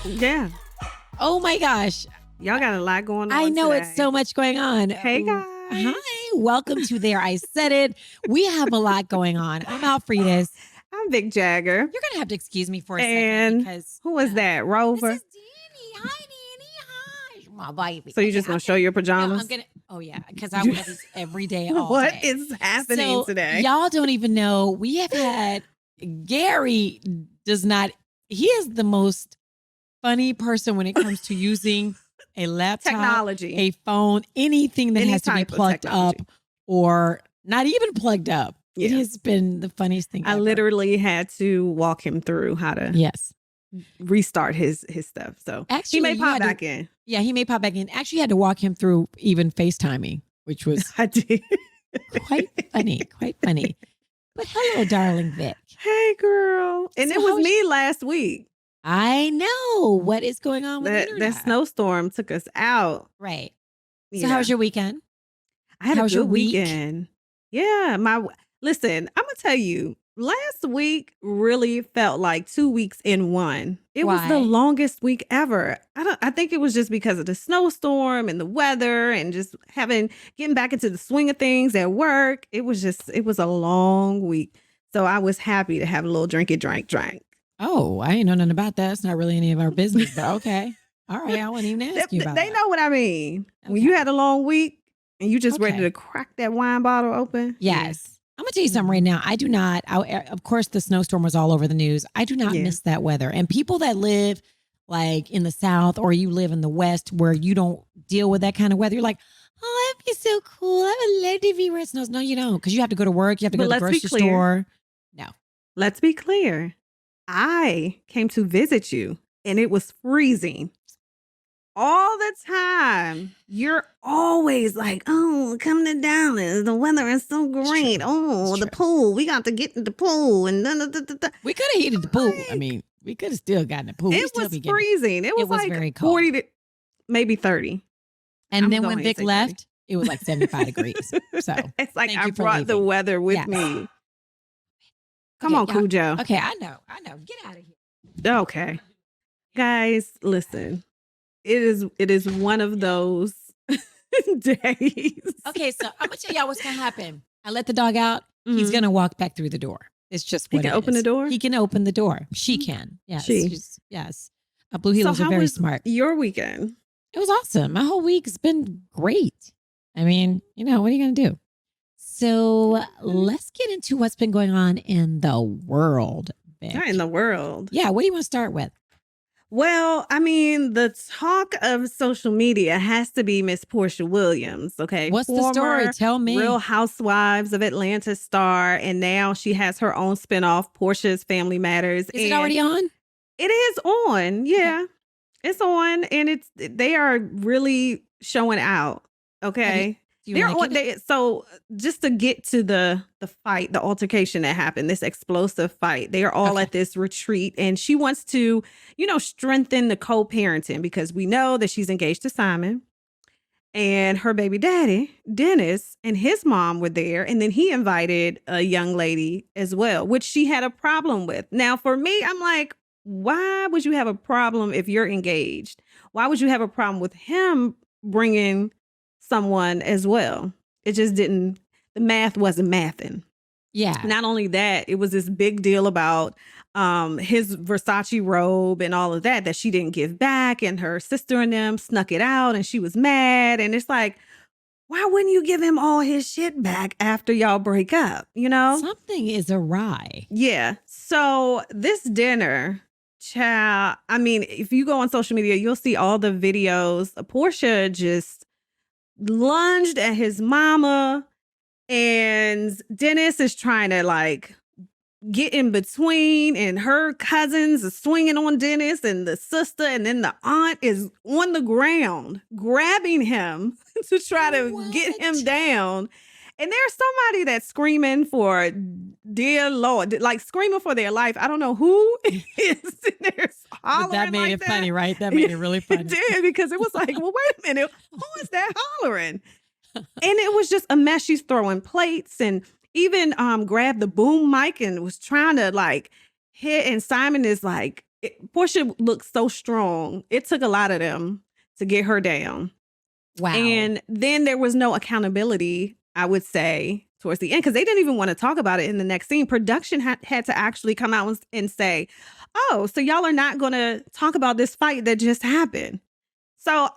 Yeah. Oh my gosh. Y'all got a lot going on I know today. it's so much going on. Hey, guys. Hi. Welcome to There I Said It. We have a lot going on. I'm Alfreda's. I'm Vic Jagger. You're going to have to excuse me for a And second because... who is that? Rover? This is Danny. Hi, Danny. Hi. My baby. So you just going to show your pajamas? No, I'm going to... Oh, yeah. Because I wear these every day, all What day. is happening today? Y'all don't even know. We have had... Gary does not... He is the most funny person when it comes to using a laptop, technology, a phone, anything that has to be plugged up or not even plugged up. Yeah. It has been the funniest thing ever. Literally had to walk him through how to restart his stuff. So actually, he may pop back in. Yeah, he may pop back in. Actually, had to walk him through even FaceTiming, which was I did. quite funny. But hello, darling Vic. Hey, girl. And it was me last week. I know. What is going on with the internet? That snowstorm took us out. Right. So how was your weekend? I had a good weekend. Yeah. Listen, I'm going to tell you, last week really felt like 2 weeks in one. It was the longest week ever. I think it was just because of the snowstorm and the weather and just getting back into the swing of things at work. It was a long week. So I was happy to have a little drank. Oh, I ain't know nothing about that. It's not really any of our business, but okay. All right. I wouldn't even ask you about They know what I mean. Okay. When you had a long week and you just ready to crack that wine bottle open. Yes. I'm going to tell you something right now. I do not, of course, the snowstorm was all over the news. I do not miss that weather. And people that live like in the South or you live in the West where you don't deal with that kind of weather, you're like, oh, that'd be so cool. I would love to be where it snows. No, you don't, because you have to go to work. You have to go to the grocery store. No. Let's be clear. I came to visit you and it was freezing all the time. You're always like, oh, come to Dallas. The weather is so great. Oh, the pool. We got to get in the pool. And we could have heated the pool. I mean, we could have still gotten the pool. It was freezing. It was like very cold. 40 to maybe 30. And then when Vic left, it was like 75 degrees. So it's like I brought the weather with me. Come on, Cujo. Okay, I know. Get out of here. Okay. Guys, listen. It is one of those days. Okay, so I'm going to tell y'all what's going to happen. I let the dog out. Mm-hmm. He's going to walk back through the door. It's just what he can open the door? He can open the door. She can. Yes. Yes. Blue Heelers are very smart. Your weekend? It was awesome. My whole week's been great. I mean, what are you going to do? So let's get into what's been going on in the world. Not in the world. Yeah. What do you want to start with? Well, I mean, the talk of social media has to be Miss Porsha Williams. Okay. What's the story? Tell me. Real Housewives of Atlanta star. And now she has her own spinoff, Porsha's Family Matters. Is it already on? It is on. Yeah. Okay. It's on. And they are really showing out. Okay. So just to get to the fight, the altercation that happened, this explosive fight, they are all at this retreat and she wants to, strengthen the co-parenting because we know that she's engaged to Simon and her baby daddy, Dennis, and his mom were there. And then he invited a young lady as well, which she had a problem with. Now, for me, I'm like, why would you have a problem if you're engaged? Why would you have a problem with him bringing someone as well? It just didn't, the math wasn't mathing. Yeah. Not only that, it was this big deal about his Versace robe and all of that she didn't give back, and her sister and them snuck it out and she was mad. And it's like, why wouldn't you give him all his shit back after y'all break up? Something is awry. Yeah. So this dinner, child, I mean, if you go on social media, you'll see all the videos. Porsha just lunged at his mama, and Dennis is trying to get in between, and her cousins are swinging on Dennis, and the sister and then the aunt is on the ground grabbing him to try to get him down. And there's somebody that's screaming for dear Lord, screaming for their life. I don't know who is there hollering. But that made it funny, right? That made it really funny. It did, because it was like, well, wait a minute, who is that hollering? And it was just a mess. She's throwing plates and even grabbed the boom mic and was trying to hit. And Simon is Porsha looked so strong. It took a lot of them to get her down. Wow. And then there was no accountability, I would say, towards the end, because they didn't even want to talk about it in the next scene. Production had to actually come out and say, oh, so y'all are not going to talk about this fight that just happened. So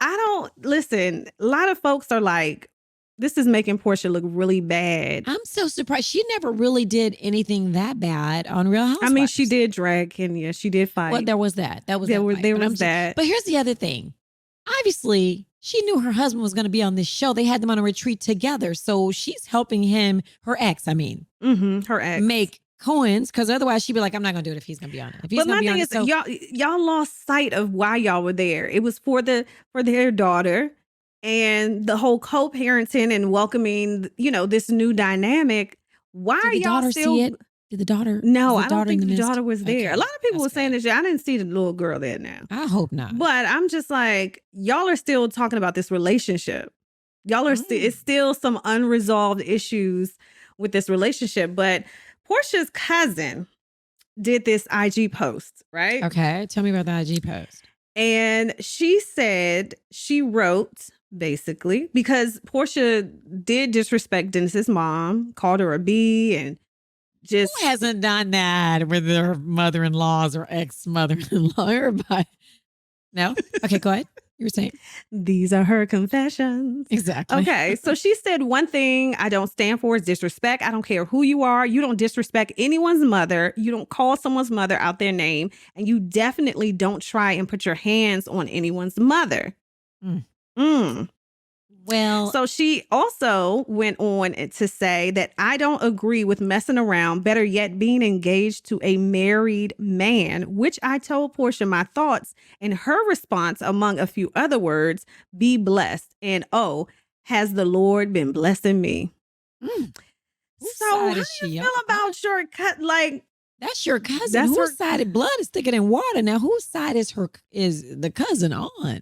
listen, a lot of folks are like, this is making Porsha look really bad. I'm so surprised. She never really did anything that bad on Real Housewives. I mean, she did drag Kenya. She did fight. Well, there was that. There was that. But here's the other thing. Obviously, she knew her husband was going to be on this show. They had them on a retreat together. So she's helping him, her ex, her ex, make coins, because otherwise she'd be like, I'm not going to do it if he's going to be on it. If he's going to be on it. Y'all lost sight of why y'all were there. It was for their daughter and the whole co-parenting and welcoming, this new dynamic. Why are y'all still see it? Did the daughter? No, I don't think the daughter was there. Okay. A lot of people were saying this. I didn't see the little girl there now. I hope not. But I'm just like, y'all are still talking about this relationship. Y'all are it's still some unresolved issues with this relationship. But Porsha's cousin did this IG post, right? Okay. Tell me about the IG post. And she said, she wrote, basically, because Porsha did disrespect Dennis's mom, called her a B, and just... Who hasn't done that with their mother-in-laws or ex-mother-in-law? Everybody. No? Okay, go ahead. You were saying. These are her confessions. Exactly. Okay. So she said, one thing I don't stand for is disrespect. I don't care who you are. You don't disrespect anyone's mother. You don't call someone's mother out their name. And you definitely don't try and put your hands on anyone's mother. Well, so she also went on to say that I don't agree with messing around, better yet, being engaged to a married man, which I told Porsha my thoughts, and her response, among a few other words, be blessed. And oh, has the Lord been blessing me? So how do you feel about your cut? Like, that's your cousin. Whose side of blood is thicker than water? Now, whose side is the cousin on?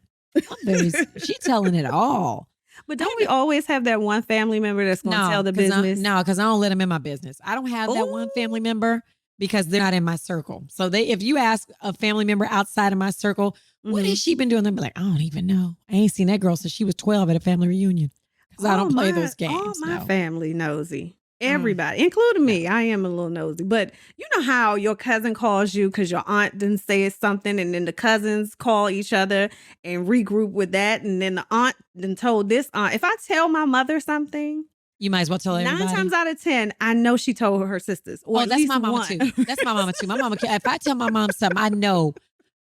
She telling it all. But don't we always have that one family member that's going to tell the business? No, because I don't let them in my business. I don't have that one family member because they're not in my circle. So if you ask a family member outside of my circle, what has she been doing? They'll be like, I don't even know. I ain't seen that girl since she was 12 at a family reunion. Because I don't play those games. All my family nosy. Everybody, including me. I am a little nosy. But you know how your cousin calls you because your aunt didn't say something, and then the cousins call each other and regroup with that, and then the aunt then told this aunt. If I tell my mother something, you might as well tell everybody. 9 times out of 10, I know she told her sisters. Or that's my mama too. That's my mama too. My mama, if I tell my mom something, I know,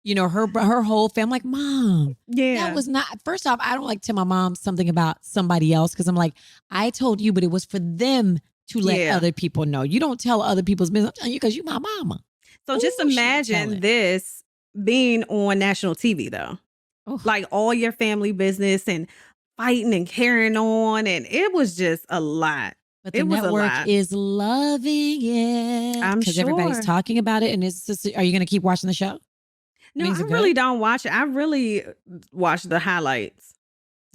her whole family. Like, Mom, that was not. First off, I don't like tell my mom something about somebody else because I'm like, I told you, but it was for them to let other people know. You don't tell other people's business. I'm telling you because you my mama. So just imagine this being on national TV though. Like all your family business and fighting and carrying on. And it was just a lot. But the network is loving it. I'm sure. Because everybody's talking about it. And are you going to keep watching the show? No, I really don't watch it. I really watch the highlights.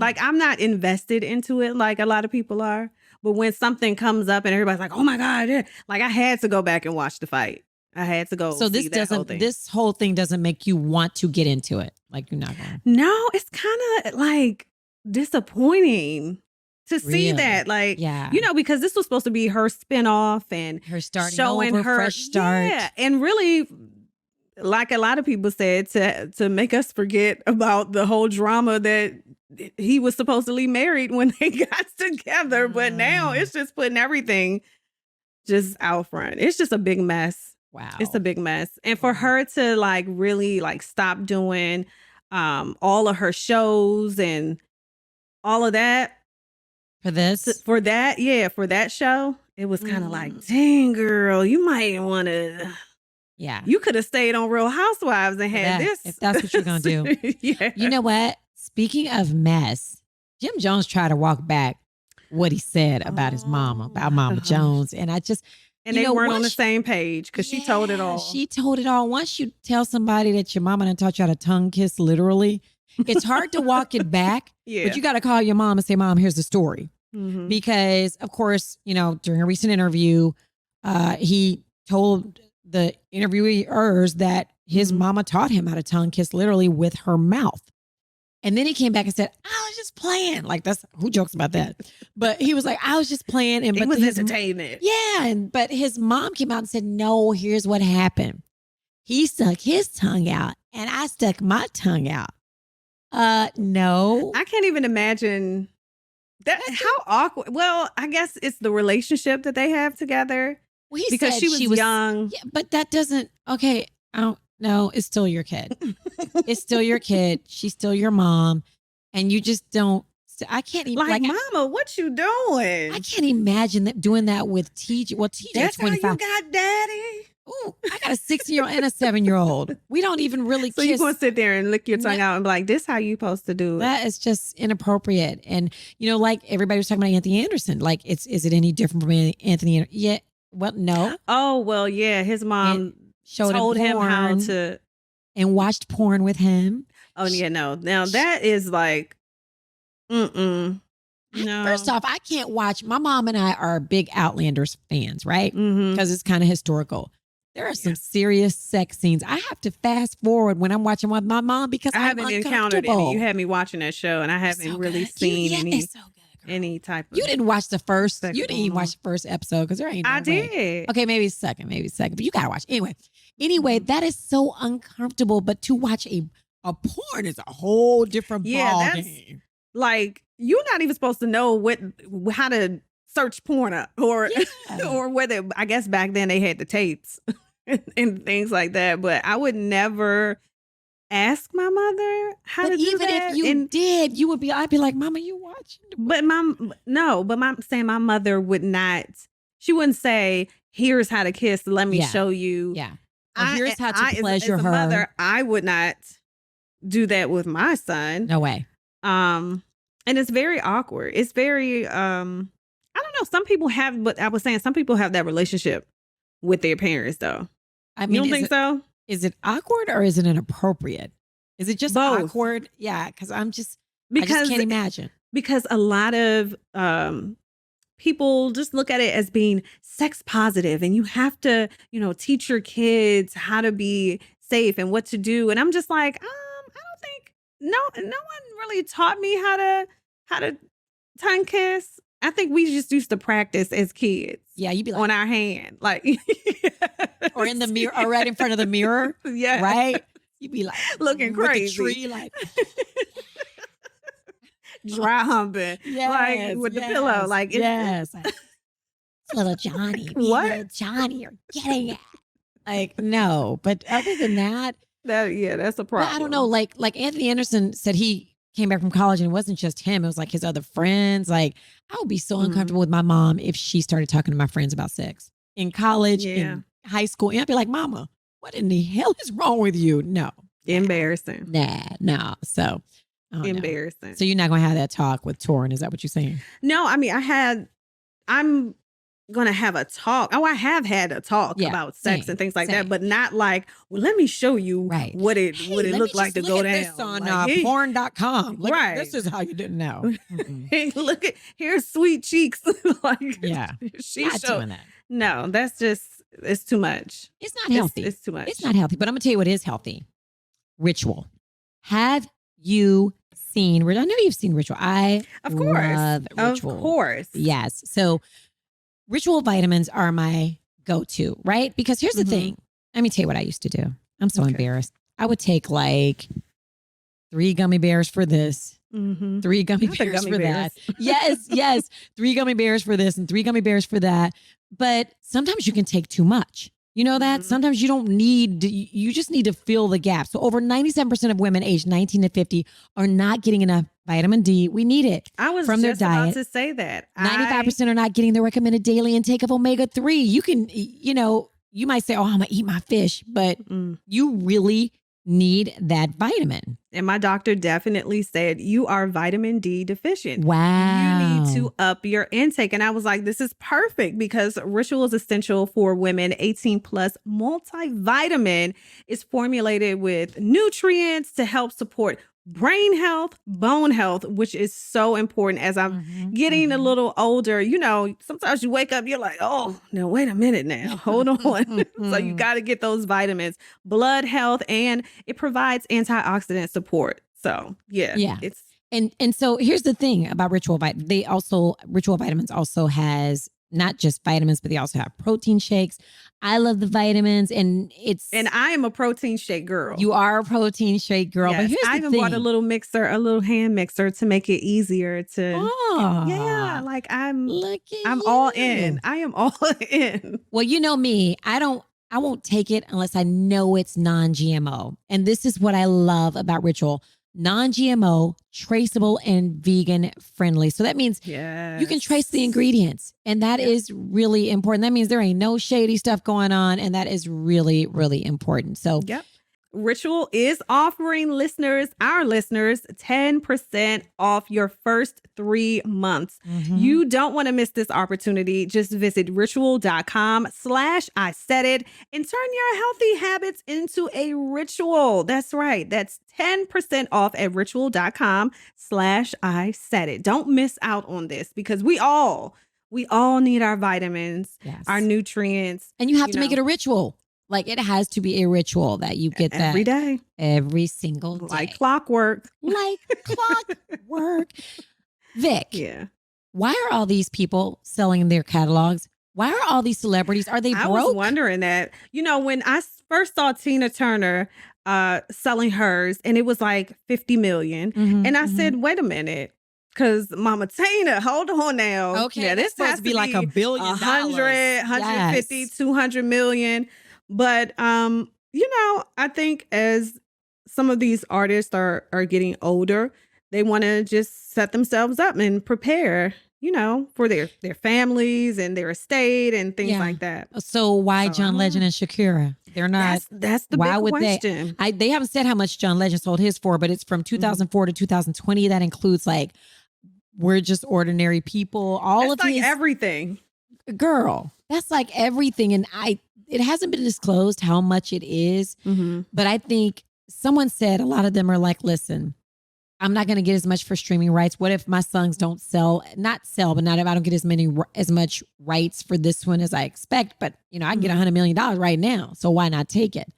Like I'm not invested into it like a lot of people are. But when something comes up and everybody's like, oh my God, like I had to go back and watch the fight. I had to go. So this whole thing doesn't make you want to get into it. Like you're not going. No, it's kind of like disappointing to see that. Like, because this was supposed to be her spinoff and her starting showing over, her fresh start. Yeah. And really, like a lot of people said, to make us forget about the whole drama that he was supposedly married when they got together. But now it's just putting everything just out front. It's just a big mess. Wow. It's a big mess. And for her to like really like stop doing all of her shows and all of that. For that show, it was kind of like, dang girl, you might want to. Yeah. You could have stayed on Real Housewives and had this. If that's what you're going to do. You know what? Speaking of mess, Jim Jones tried to walk back what he said about his mama, about Mama Jones. And and they weren't on the same page because she told it all. She told it all. Once you tell somebody that your mama done taught you how to tongue kiss, literally, it's hard to walk it back. But you got to call your mom and say, Mom, here's the story. Because, of course, during a recent interview, he told the interviewers that his mama taught him how to tongue kiss literally with her mouth. And then he came back and said, I was just playing. Like, that's who jokes about that. But he was like, I was just playing. And he was entertaining. Yeah. But his mom came out and said, no, here's what happened. He stuck his tongue out and I stuck my tongue out. No. I can't even imagine that. How awkward. Well, I guess it's the relationship that they have together. Well, because she was young. Yeah, but that doesn't, okay. I don't know. It's still your kid. It's still your kid. She's still your mom. And you just don't, I can't even. Like mama, what you doing? I can't imagine that doing that with TJ. Well, TJ, that's 25. How you got daddy. Ooh, I got a 6-year-old and a 7-year-old. We don't even really so kiss. So you're going to sit there and lick your tongue out and be like, this how you supposed to do it. That is just inappropriate. And, like everybody was talking about Anthony Anderson. Like, is it any different from Anthony Anderson? Yeah. Well, no. Oh, well, yeah. His mom told him how to. And watched porn with him. Oh, yeah, no. Now, that is like, no. First off, I can't watch. My mom and I are big Outlanders fans, right? Mm-hmm. Because it's kind of historical. There are some serious sex scenes. I have to fast forward when I'm watching with my mom because I haven't encountered any. You had me watching that show and I haven't really seen any type of. You didn't watch the first. You didn't even watch the first episode because there ain't no way. Did. Okay, maybe second, but you gotta watch anyway. That is so uncomfortable. But to watch a porn is a whole different ball game. Like you're not even supposed to know how to search porn up or whether, I guess back then they had the tapes and things like that. But I would never ask my mother how to do that. Even if you did, you would be, I'd be like, Mama, you watching? But my mother would not, she wouldn't say, here's how to kiss. Let me show you. Yeah. Here's how to pleasure her. Mother, I would not do that with my son. No way. And it's very awkward. It's very, I don't know. Some people have, but I was saying some people have that relationship with their parents, though. I mean, you don't think so? Is it awkward or is it inappropriate? Is it just both? Awkward? Yeah, because I just can't imagine. Because a lot of people just look at it as being sex positive, and you have to, teach your kids how to be safe and what to do. And I'm just like, I don't think no one really taught me how to tongue kiss. I think we just used to practice as kids. Yeah, you'd be like, on our hand, like, or in the mirror, or right in front of the mirror. Yeah, right. You'd be like looking crazy, with the tree, like dry humping, like with the pillow, like yes, little Johnny, what little Johnny, you're getting at. Like no, but other than that, that's a problem. I don't know. Like Anthony Anderson said, he came back from college and it wasn't just him. It was like his other friends. Like I would be so uncomfortable with my mom if she started talking to my friends about sex in college, in high school. And I'd be like, Mama, what in the hell is wrong with you? No. Embarrassing. No. So embarrassing. So you're not going to have that talk with Torrin. Is that what you're saying? No, I mean, I'm going to have a talk. Oh, I have had a talk about sex and things like that, but not like, well, let me show you what it looked like to go down. This on porn.com. Right. This is how you didn't know. Hey, look at, here's sweet cheeks. Like, she's not doing that. No, that's just, it's too much. It's not healthy. It's too much. It's not healthy, but I'm going to tell you what is healthy. Ritual. Have you seen, I know you've seen Ritual. Love Ritual. Of course. Yes. So Ritual vitamins are my go-to, right? Because here's the thing. Let me tell you what I used to do. I'm so embarrassed. I would take like 3 gummy bears for this, 3 gummy bears for that. Yes. 3 gummy bears for this and 3 gummy bears for that. But sometimes you can take too much. You know that? Sometimes you don't need, you just need to fill the gap. So over 97% of women aged 19 to 50 are not getting enough vitamin D. We need it from their diet. About to say that. 95% are not getting the recommended daily intake of omega-3. You can, you might say, oh, I'm going to eat my fish, but you really need that vitamin. And my doctor definitely said, you are vitamin D deficient. Wow. You need to up your intake. And I was like, this is perfect because Ritual is essential for women 18 plus. Multivitamin is formulated with nutrients to help support brain health, bone health, which is so important as I'm getting a little older. You know, sometimes you wake up, you're like, oh, no, wait a minute now. Hold on. So you got to get those vitamins, blood health, and it provides antioxidant support. So yeah. It's and so here's the thing about Ritual Ritual Vitamins also has not just vitamins, but they also have protein shakes. I love the vitamins, and I am a protein shake girl. You are a protein shake girl. Yes, but here's I even bought a little mixer, a little hand mixer to make it easier to. Yeah, like I'm all in. I am all in. Well, you know me, I won't take it unless I know it's non-GMO. And this is what I love about Ritual. Non-GMO, traceable, and vegan friendly. So that means you can trace the ingredients. And that is really important. That means there ain't no shady stuff going on. And that is really, really important. So Ritual is offering our listeners, 10% off your first 3 months. You don't want to miss this opportunity. Just visit ritual.com/I-said-it and turn your healthy habits into a ritual. That's right. That's 10% off at ritual.com/I-said-it. Don't miss out on this because we all need our vitamins, our nutrients. And you have to make it a ritual. Like it has to be a ritual that you get that every day, every single day. Like clockwork. Vic. Why are all these people selling their catalogs? Why are all these celebrities? Are they broke? I was wondering that. You know, when I first saw Tina Turner selling hers and it was like 50 million. And I said, wait a minute. Because Mama Tina, hold on now. Okay. Yeah, this has to be like $1 billion. 100, 150, 200 million. But, you know, I think as some of these artists are getting older, they want to just set themselves up and prepare, you know, for their families and their estate and things like that. So why John Legend and Shakira? They're not. That's the big question. They haven't said how much John Legend sold his for, but it's from 2004 to 2020. That includes like, we're just ordinary people. That's like everything. Girl, that's like everything. And it hasn't been disclosed how much it is, but I think someone said a lot of them are like, listen, I'm not going to get as much for streaming rights. What if my songs don't sell? Not sell, but not if I don't get as much rights for this one as I expect. But, you know, I can get $100 million right now. So why not take it?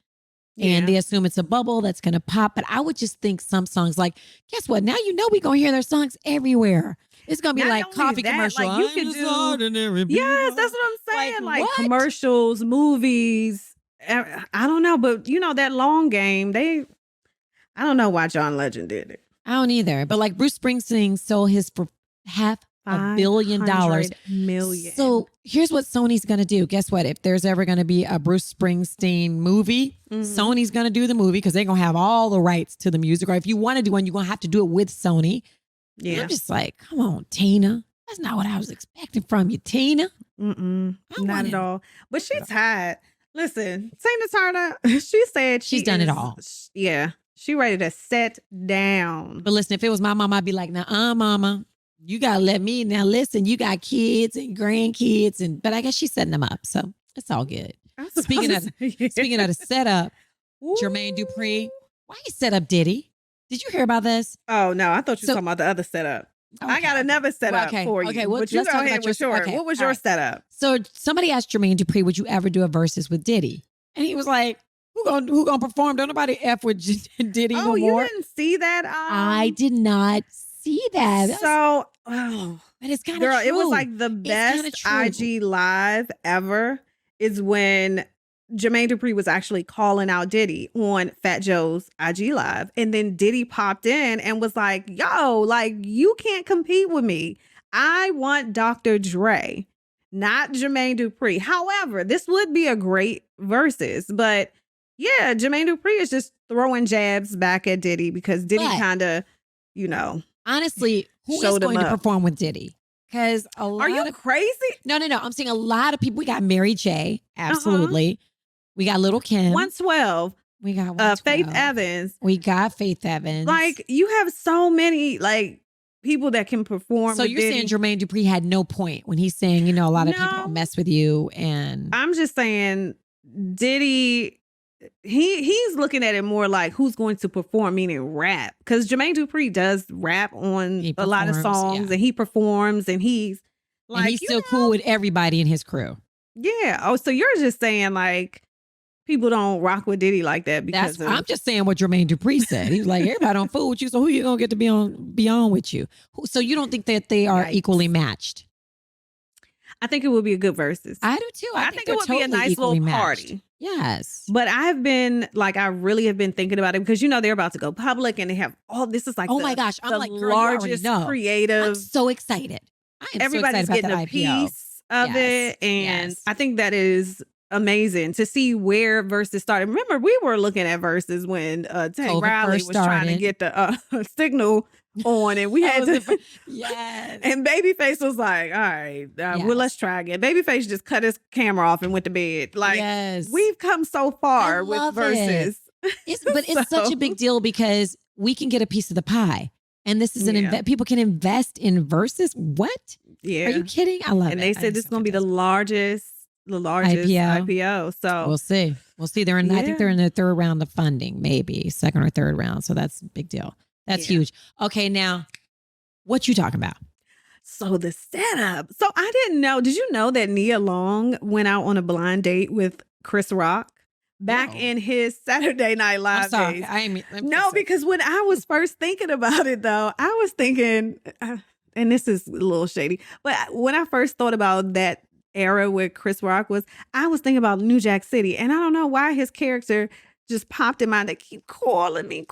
And they assume it's a bubble that's going to pop. But I would just think some songs like, guess what? Now you know we're going to hear their songs everywhere. It's going to be like coffee commercial. Like you could do, yes, that's what I'm saying. Like commercials, movies. I don't know. But, you know, that long game, I don't know why John Legend did it. I don't either. But like Bruce Springsteen sold his for $500 million. So here's what Sony's going to do. Guess what? If there's ever going to be a Bruce Springsteen movie, Sony's going to do the movie because they're going to have all the rights to the music. Or if you want to do one, you're going to have to do it with Sony. Yeah. And I'm just like, come on, Tina. That's not what I was expecting from you, Tina. Not at all. But she's hot. Listen, Tina Turner, she said she's done it all. Yeah. She ready to set down. But listen, if it was my mom, I'd be like, nah, mama. You got to let me. Now, listen, you got kids and grandkids. But I guess she's setting them up. So it's all good. Speaking of the setup, Jermaine Dupri, why you set up Diddy? Did you hear about this? Oh, no. I thought you were talking about the other setup. Okay. I got another setup for you. Okay, well, let's talk about your short. Okay, what was your setup? So somebody asked Jermaine Dupri, would you ever do a versus with Diddy? And he was like, who gonna perform? Don't nobody F with Diddy no more. You didn't see that? I did not see that. So, but it's kind of true. It was like the best IG live ever is when Jermaine Dupri was actually calling out Diddy on Fat Joe's IG live. And then Diddy popped in and was like, yo, like you can't compete with me. I want Dr. Dre, not Jermaine Dupri. However, this would be a great versus, but yeah, Jermaine Dupri is just throwing jabs back at Diddy because Diddy kind of, you know. Honestly, who is going to perform with Diddy? Because are you crazy? No. I'm saying a lot of people. We got Mary J. Absolutely. We got Little Kim. 112. We got 112. Faith Evans. We got Faith Evans. Like you have so many like people that can perform. So you're saying Jermaine Dupri had no point when he's saying, you know, a lot of people mess with you. And I'm just saying Diddy he's looking at it more like who's going to perform, meaning rap. Because Jermaine Dupri does rap on a lot of songs, and he performs, and he's like, and he's still cool with everybody in his crew. Yeah. Oh, so you're just saying like people don't rock with Diddy like that because I'm just saying what Jermaine Dupri said. He was like, everybody don't fool with you, so who you gonna get to be on with you? So you don't think that they are equally matched? I think it would be a good versus. I do too. I think it would be a nice little party. Yes. But I really have been thinking about it because they're about to go public and they have this is like my gosh, I'm like largest creative. I'm so excited. Everybody's so excited getting a piece of it, and I think that is amazing to see where Versus started. Remember, we were looking at Versus when Tank Riley was trying to get the signal on, and we had to. Yes. And Babyface was like, "All right, well, let's try again." Babyface just cut his camera off and went to bed. Like, we've come so far with Versus. But it's such a big deal because we can get a piece of the pie. And this is people can invest in Versus. What? Yeah. Are you kidding? I love it. And they said this is going to be the largest IPO. So we'll see. They're in. I think they're in the third round of funding, maybe second or third round. So that's a big deal. That's huge. Okay, now what you talking about? So the setup. So I didn't know. Did you know that Nia Long went out on a blind date with Chris Rock back in his Saturday Night Live days? Because when I was first thinking about it, though, I was thinking, and this is a little shady, but when I first thought about that era where Chris Rock was, I was thinking about New Jack City, and I don't know why his character just popped in mind. They keep calling me,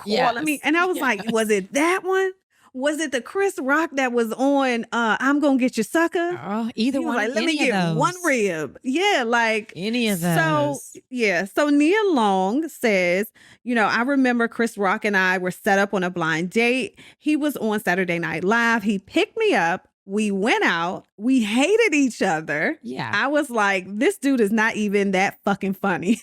and I was like, was it that one? Was it the Chris Rock that was on I'm Gonna Get You Sucker? Either one. Like, let me get one rib. Yeah, like any of those. So Nia Long says, I remember Chris Rock and I were set up on a blind date. He was on Saturday Night Live. He picked me up. We went out. We hated each other. Yeah. I was like, this dude is not even that fucking funny.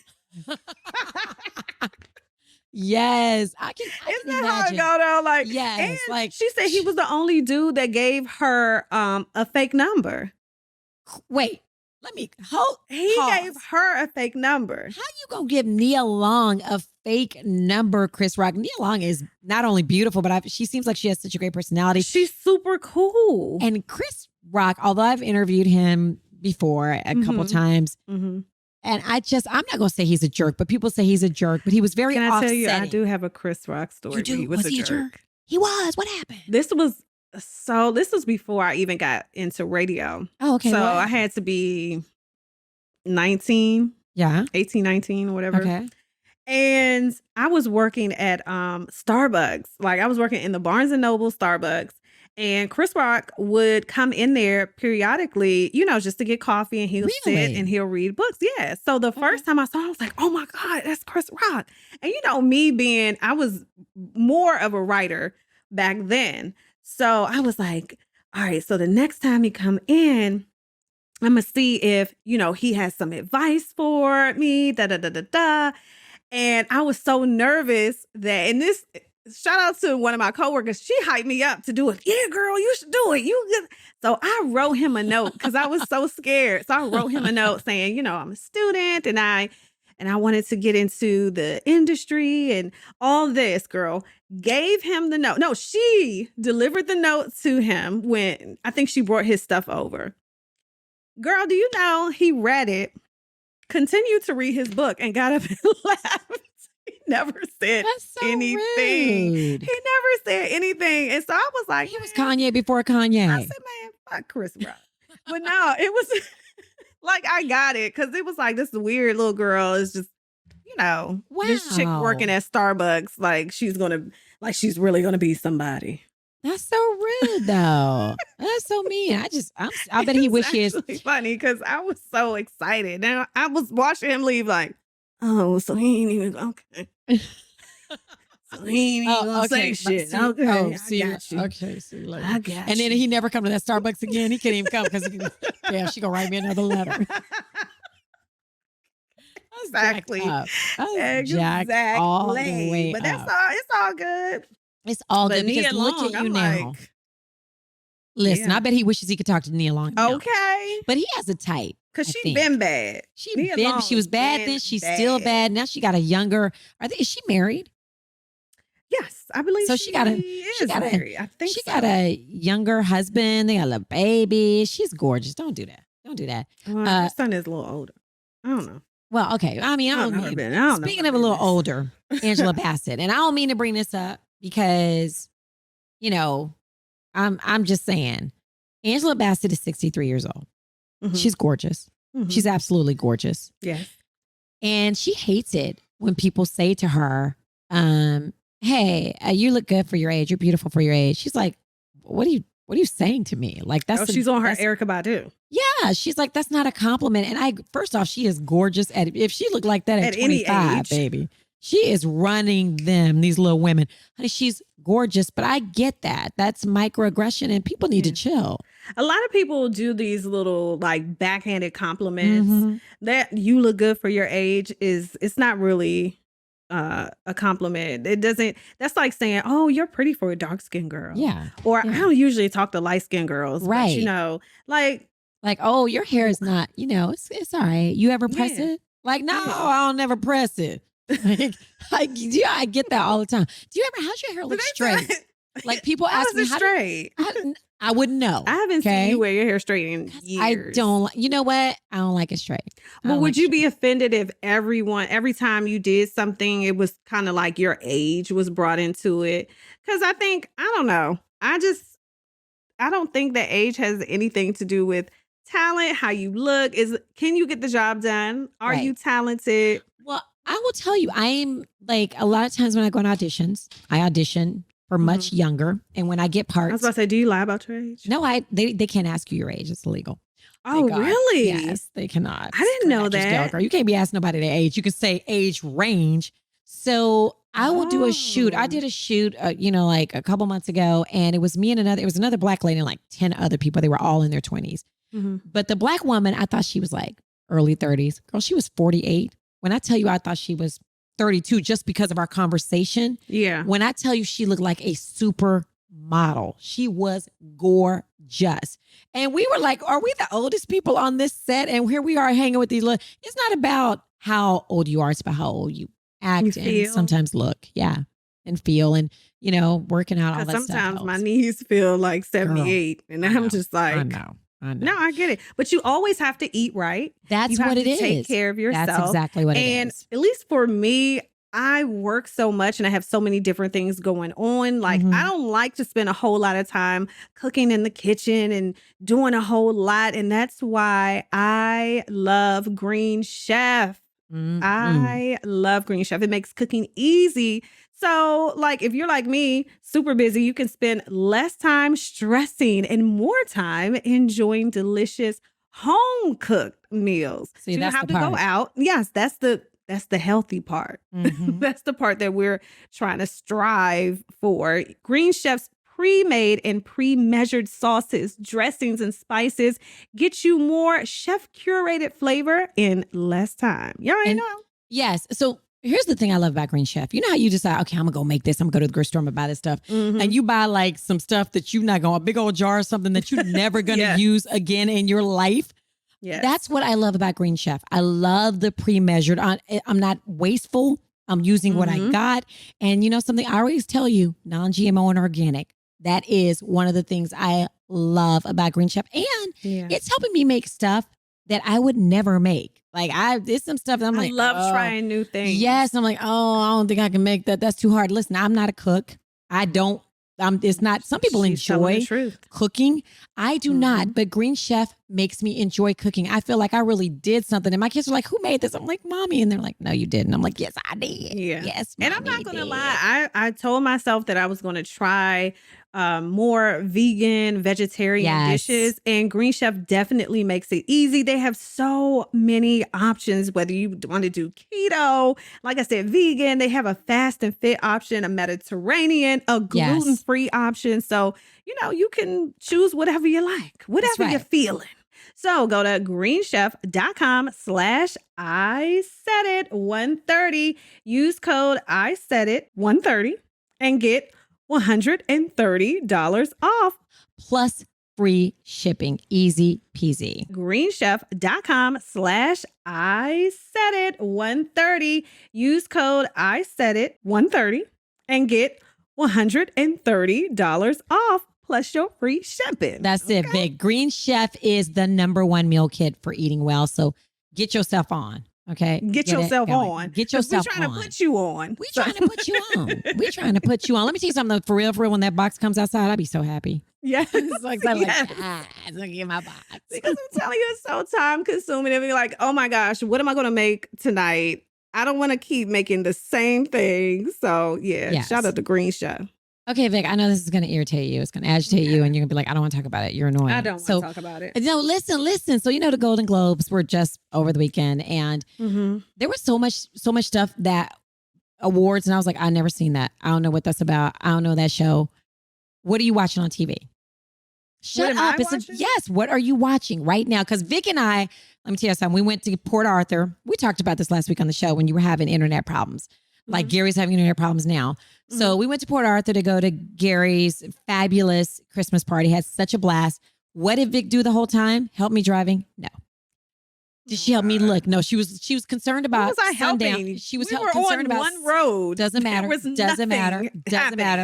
Yes, Isn't that how it go though? Like, yes, like she said he was the only dude that gave her a fake number. Wait, let me hold. He gave her a fake number. How you gonna give Nia Long a fake number, Chris Rock? Nia Long is not only beautiful, but she seems like she has such a great personality. She's super cool. And Chris Rock, although I've interviewed him before a couple times. And I'm not going to say he's a jerk, but people say he's a jerk. But he was very offsetting. Can I tell you, I do have a Chris Rock story. You do? Was he a jerk? He was. What happened? This was before I even got into radio. Oh, okay. So I had to be 19. Yeah. 18, 19, or whatever. Okay. And I was working at Starbucks. Like, I was working in the Barnes & Noble Starbucks. And Chris Rock would come in there periodically, just to get coffee, and he'll sit and he'll read books. Yeah. So the first time I saw him, I was like, oh my God, that's Chris Rock. And me I was more of a writer back then. So I was like, all right, so the next time he come in, I'm going to see if, he has some advice for me, And I was so nervous and this, shout out to one of my coworkers. She hyped me up to do it. Yeah, girl, you should do it. So I wrote him a note because I was so scared. So I wrote him a note saying, I'm a student and I wanted to get into the industry and all this, girl. Gave him the note. No, she delivered the note to him when I think she brought his stuff over. Girl, do you know he read it, continued to read his book, and got up and left. He never said anything. Rude. He never said anything. And so I was like, he was Kanye before Kanye. I said, man, fuck Chris Rock. But no, it was like, I got it. Cause it was like, this weird little girl is just, this chick working at Starbucks. Like she's really going to be somebody. That's so rude though. That's so mean. I bet he wishes. It's funny because I was so excited. Now I was watching him leave like, oh, so he ain't even okay. So he ain't even gonna say shit. Okay, I got you. Okay, see you later. I got you. And then he never come to that Starbucks again. He can't even come because she gonna write me another letter. Exactly. Exactly. All the way but that's all. It's all good. It's all good because look at you now. Listen, I bet he wishes he could talk to Nia Long now. Okay. But he has a type. Because she been bad. She was bad then. She's still bad. Now she got a younger. Is she married? Yes, I believe so. She got married. I think she got a younger husband. They got a little baby. She's gorgeous. Don't do that. Don't do that. Her son is a little older. I don't know. Well, okay. I mean, speaking of a little older, Angela Bassett, and I don't mean to bring this up because, I'm just saying, Angela Bassett is 63 years old. Mm-hmm. She's gorgeous. Mm-hmm. She's absolutely gorgeous. Yes. And she hates it when people say to her, hey, you look good for your age. You're beautiful for your age. She's like, what are you saying to me? Like she's on her Erykah Badu. Yeah. She's like, that's not a compliment. And first off, she is gorgeous if she looked like that at 25, baby, she is running these little women. Honey, she's gorgeous, but I get that. That's microaggression and people need to chill. A lot of people do these little like backhanded compliments that you look good for your age it's not really a compliment. It doesn't, that's like saying, oh, you're pretty for a dark skinned girl. Yeah. Or I don't usually talk to light skinned girls. Right. But, like, oh, your hair is not, it's all right. You ever press it? Like, no, I'll never press it. I get that all the time. Do you ever, how's your hair look straight? Like people ask me, how straight? I wouldn't know. I haven't seen you wear your hair straight in years. I don't. You know what? I don't like it straight. But would you be offended if every time you did something, it was kind of like your age was brought into it? Because I don't know. I don't think that age has anything to do with talent, how you look. Can you get the job done? Are you talented? Well, I will tell you, I'm like a lot of times when I go on auditions, I audition for much younger. And when I get parts. I was about to say, do you lie about your age? No, they can't ask you your age. It's illegal. Oh, really? Yes, they cannot. I didn't know that. You can't be asking nobody their age. You can say age range. So I will do a shoot. I did a shoot, like a couple months ago, and it was me and another black lady and like 10 other people. They were all in their 20s. Mm-hmm. But the black woman, I thought she was like early 30s. Girl, she was 48. When I tell you, I thought she was 32 just because of our conversation. Yeah. When I tell you she looked like a super model, she was gorgeous. And we were like, are we the oldest people on this set? And here we are hanging with these it's not about how old you are. It's about how old you act and sometimes look. Yeah. And feel and, working out all that stuff. Sometimes my knees feel like 78. Girl, and I'm just like, I know. No, I get it. But you always have to eat right. That's what it is. Take care of yourself. That's exactly what it is. And at least for me, I work so much and I have so many different things going on. Like, I don't like to spend a whole lot of time cooking in the kitchen and doing a whole lot. And that's why I love Green Chef. I love Green Chef. It makes cooking easy. So, like, if you're like me, super busy, you can spend less time stressing and more time enjoying delicious home-cooked meals. See, so you don't have to go out. Yes, that's the healthy part. That's the part that we're trying to strive for. Green Chef's pre-made and pre-measured sauces, dressings, and spices get you more chef-curated flavor in less time. You already know. Yes. So here's the thing I love about Green Chef. You know how you decide, okay, I'm going to go make this. I'm going to go to the grocery store. I'm going to buy this stuff. And you buy like some stuff that you're not going to, a big old jar of something that you're never going to use again in your life. Yes. That's what I love about Green Chef. I love the pre-measured. I'm not wasteful. I'm using what I got. And you know something, I always tell you, non-GMO and organic. That is one of the things I love about Green Chef. And it's helping me make stuff that I would never make. Like there's some stuff that I'm like, I love trying new things. Yes. I'm like, oh, I don't think I can make that. That's too hard. Listen, I'm not a cook. It's not, some people enjoy cooking. I do not, but Green Chef makes me enjoy cooking. I feel like I really did something. And my kids are like, who made this? I'm like, Mommy. And they're like, no, you didn't. I'm like, yes, I did. Yeah. Yes. And I'm not going to lie. I told myself that I was going to try more vegan, vegetarian dishes. And Green Chef definitely makes it easy. They have so many options, whether you want to do keto, like I said, vegan. They have a fast and fit option, a Mediterranean, a gluten-free option. So, you can choose whatever you like, whatever you're feeling. So go to greenchef.com/I-said-it130. Use code I-said-it130 and get $130 off. Plus free shipping. Easy peasy. greenchef.com/I said it130. Use code I said it 130 and get $130 off plus your free shipping. That's it, Vic. Green Chef is the #1 meal kit for eating well. So get yourself on. Okay. Get yourself on. Get yourself on. We're trying to put you on. We're trying to put you on. We're trying to put you on. Let me tell you something. For real, when that box comes outside, I'll be so happy. Yes. So excited. Yes. Like, look at my box. Because I'm telling you, it's so time consuming. And be like, oh my gosh, what am I going to make tonight? I don't want to keep making the same thing. So yeah, shout out to Green Chef. Okay, Vic, I know this is going to irritate you. It's going to agitate you, and you're going to be like, I don't want to talk about it. You're annoying. I don't want to talk about it. No, listen. So, the Golden Globes were just over the weekend, and there was so much stuff that awards, and I was like, I've never seen that. I don't know what that's about. I don't know that show. What are you watching on TV? Shut up. Yes, what are you watching right now? Because Vic and I, let me tell you something. We went to Port Arthur. We talked about this last week on the show when you were having internet problems. Like Gary's having internet problems now. So we went to Port Arthur to go to Gary's fabulous Christmas party. Had such a blast. What did Vic do the whole time? Help me driving? No. Did she help me look? No, she was concerned about sundown. She was concerned about one road. Doesn't matter. Doesn't matter.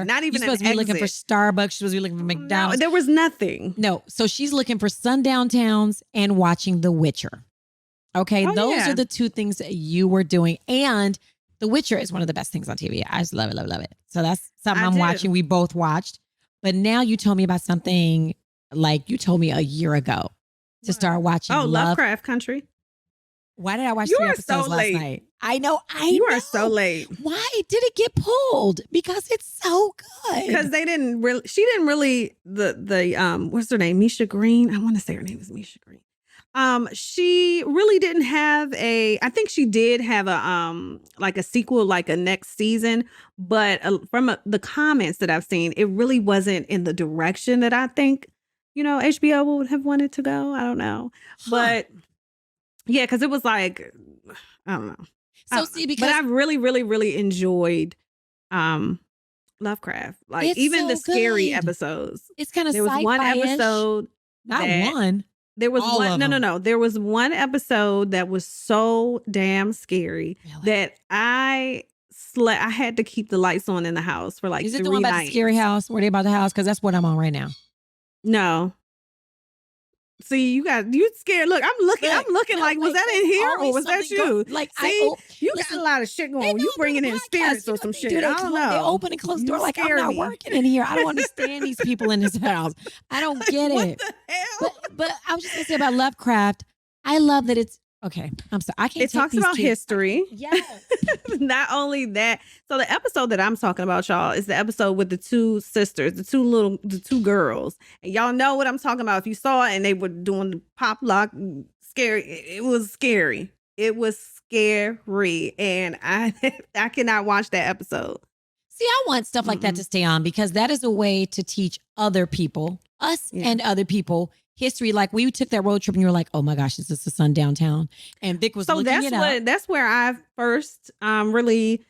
Not even she's supposed to be looking for Starbucks. She's supposed to be looking for McDonald's. No, there was nothing. No. So she's looking for sundown towns and watching The Witcher. Okay. Those are the two things that you were doing. And The Witcher is one of the best things on TV. I just love it, love it, love it. So that's something I'm watching. We both watched. But now you told me about something like you told me a year ago to start watching. Oh, Lovecraft Country. Why did I watch 3 episodes last night? I know. You are so late. Why did it get pulled? Because it's so good. Because she didn't really, what's her name? Misha Green. I want to say her name is Misha Green. She really didn't have I think she did have like a sequel, like a next season, but from the comments that I've seen, it really wasn't in the direction that I think, HBO would have wanted to go. I don't know. But yeah, because it was like, I don't know. But I really, really, really enjoyed Lovecraft. Like even the scary episodes. It's kind of there was one episode. Not one. There was no. There was one episode that was so damn scary that I slept. I had to keep the lights on in the house for like 3 nights. Is it the one about the scary house? Were they about the house? Because that's what I'm on right now. No. See, you scared. Look, I'm looking like, was that in here or was that you? You got a lot of shit going on. You bringing in spirits or some shit. I don't know. They open and close the door like I'm not working in here. I don't understand these people in this house. I don't get it. What the hell? But I was just gonna say about Lovecraft. I love that it's okay. I'm sorry. I can't. It talks about history. Yes. Not only that. So the episode that I'm talking about, y'all, is the episode with the two sisters, the two girls. And y'all know what I'm talking about. If you saw it and they were doing the pop lock, scary. It was scary. It was scary. And I cannot watch that episode. See, I want stuff like that to stay on because that is a way to teach other people, us and other people, history. Like we took that road trip and you were like, oh my gosh, this is a sundown town. And Vic was looking it up. That's where I first really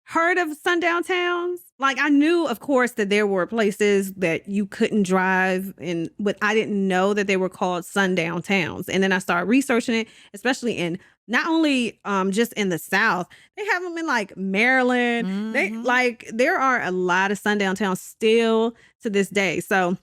heard of sundown towns. Like I knew, of course, that there were places that you couldn't drive in, but I didn't know that they were called sundown towns. And then I started researching it, especially in not only just in the South, they have them in like Maryland. There are a lot of sundown towns still to this day. So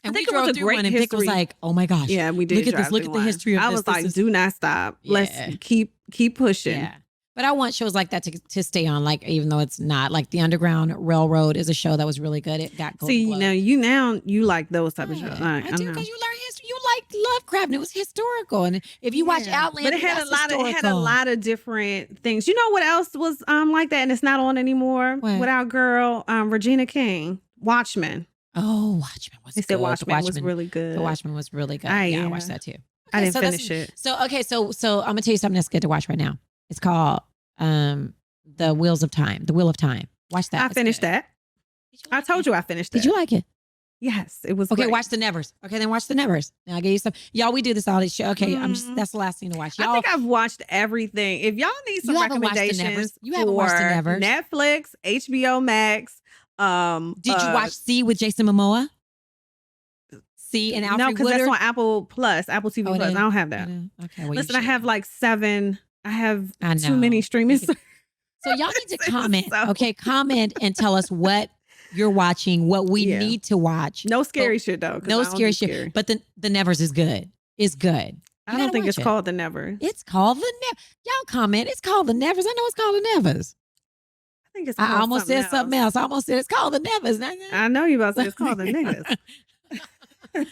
and I think it was a great one, and Vic was like, "Oh my gosh, yeah, we did. Look at this. Look at the history of this." I was like, "Do not stop. Let's keep pushing." Yeah. But I want shows like that to stay on. Like even though it's not like the Underground Railroad is a show that was really good. It got Golden Globe. You like those type of shows. I do because you learn history. You liked Lovecraft, and it was historical. And if you watch Outlander, but it had a lot of different things. You know what else was like that, and it's not on anymore. With our girl Regina King, Watchmen. Oh, Watchmen was good. Watchmen was really good. The Watchmen was really good. I watched that too. Okay, I didn't finish it. So I'm gonna tell you something that's good to watch right now. It's called The Wheel of Time. Watch that. I finished that. I told you I finished that. Did you like it? Yes, it was okay. Great. Watch The Nevers. Okay, then watch The Nevers. Now I gave you some. Y'all, we do this all this show. Okay, that's the last thing to watch. Y'all, I think I've watched everything. If y'all need some recommendations, you haven't watched The Nevers. Netflix, HBO Max. Did you watch C with Jason Momoa? See, and Alfred no, because that's Woodard. on Apple Plus, Apple TV Plus. I don't have that. Okay, well, listen, I have like 7. I have too many streaming. So y'all need to comment. Okay, comment and tell us what you're watching, what we need to watch. No scary shit though. No scary shit. But the Nevers is good. It's good. I don't think it's called the Nevers. It's called the Nevers. Y'all comment. It's called the Nevers. I know it's called the Nevers. I think it's called I almost said something else. I almost said it's called the Nevers. I know you about to say it's called the niggas.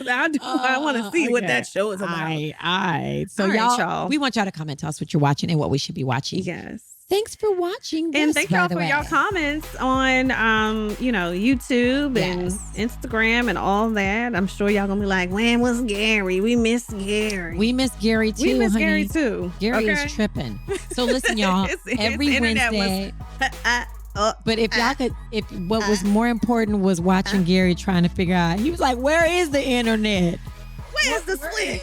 I want to see what that show is about. All right. So y'all, we want y'all to comment to us what you're watching and what we should be watching. Yes. Thanks for watching this, and thank y'all for y'all comments on YouTube and Instagram and all that. I'm sure y'all gonna be like, when was Gary? We miss Gary. We miss Gary too. We miss honey. Gary too. Gary is tripping. So listen, y'all, every Wednesday. But if y'all could, if what was more important was watching Gary trying to figure out, he was like, where is the internet? Where's the switch?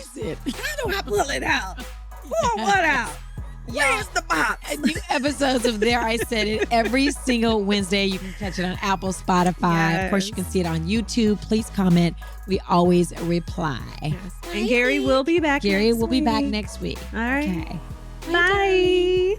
How do I pull it out? Pull what out? Where's the box? New episodes of There I Said It every single Wednesday. You can catch it on Apple, Spotify. Yes. Of course, you can see it on YouTube. Please comment. We always reply. Yes. And Gary will be back. Gary will be back next week. All right. Okay. Bye.